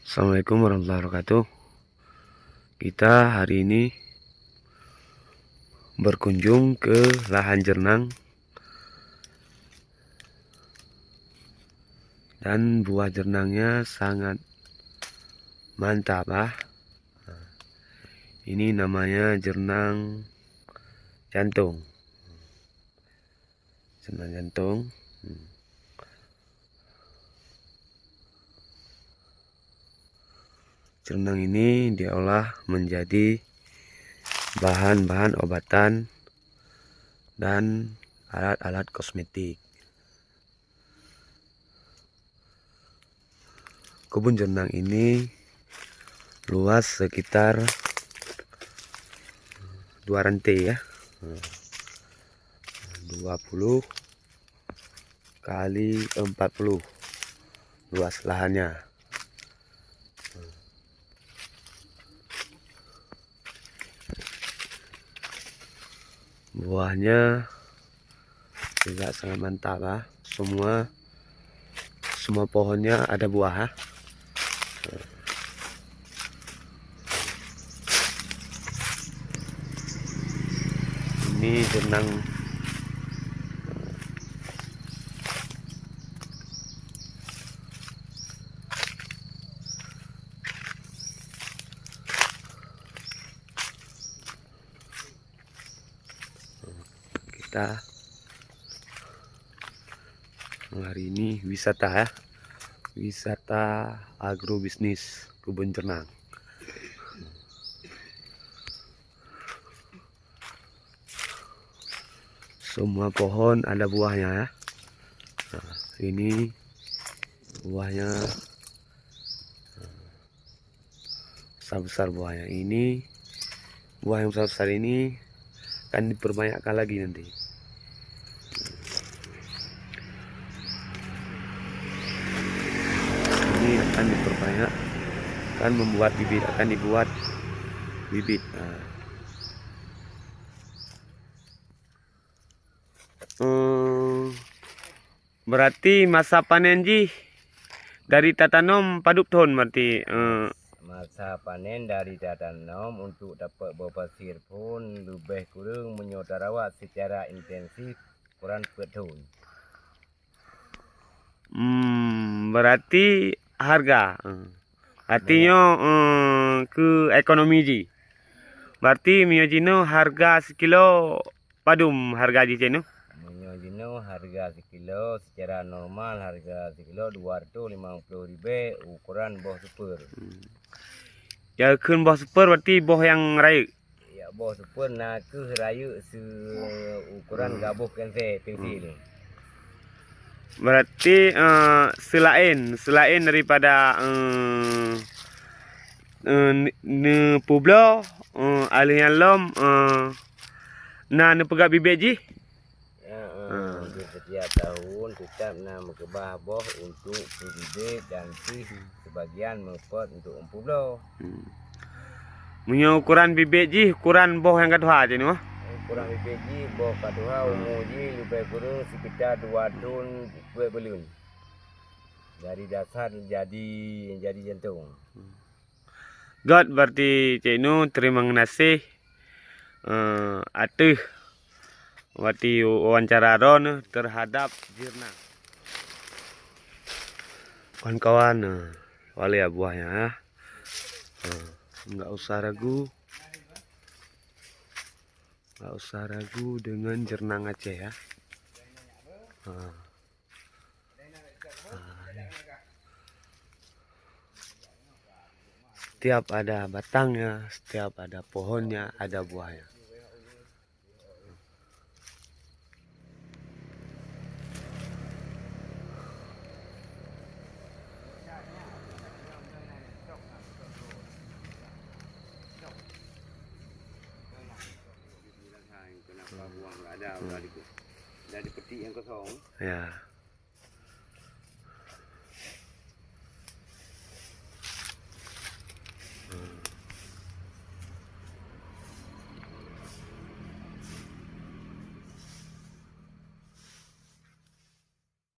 Assalamualaikum warahmatullahi wabarakatuh. Kita hari ini berkunjung ke lahan jernang dan buah jernangnya sangat mantap Ini namanya jernang jantung. Jernang jantung. Jernang ini diolah menjadi bahan-bahan obatan dan alat-alat kosmetik. Kebun jernang ini luas sekitar 2 rantai ya. 20 kali 40 luas lahannya. Buahnya juga sangat mantap semua pohonnya ada buah Ini jernang kita hari ini wisata agrobisnis kebun jernang. Semua pohon ada buahnya ini buahnya besar-besar buahnya. Ini buah yang besar-besar ini akan diperbanyakkan lagi nanti. Ini akan diperbanyak, akan dibuat bibit. Berarti masa panen dari tatanum paduk tahun berarti. Masa panen dari tatanum untuk dapat berpasir pun lebih kurang menyodarawan secara intensif kurang 4 tahun. Berarti harga. Artinya ke ekonomi Berarti miojino harga sekilo padum harga ceno. Miojino harga sekilo secara normal harga sekilo 250.000 ukuran boh super. Ya kun boh super berarti boh yang raya. Ya boh super nak ke raya ukuran gabuh kense pensil. Berarti selain daripada publo alih lom pegak bibit Setiap tahun tetap mengubah boh untuk bibit dan sebagian mepot untuk publo. Punya ukuran bibit ukuran boh yang kedua je ni Ukuran bibit boh kedua umur lebih kurang sekitar 2 tahun belum. Dari dasar jadi jantung. God berarti cenu terima kasih atuh wati wawancara ron terhadap jernang. Kawan-kawan, wali ya buahnya nggak usah ragu dengan jernang Aceh ya. Setiap ada batangnya, setiap ada pohonnya, ada buahnya. Kenapa buang nggak ada udah dipetik yang kosong. Ya.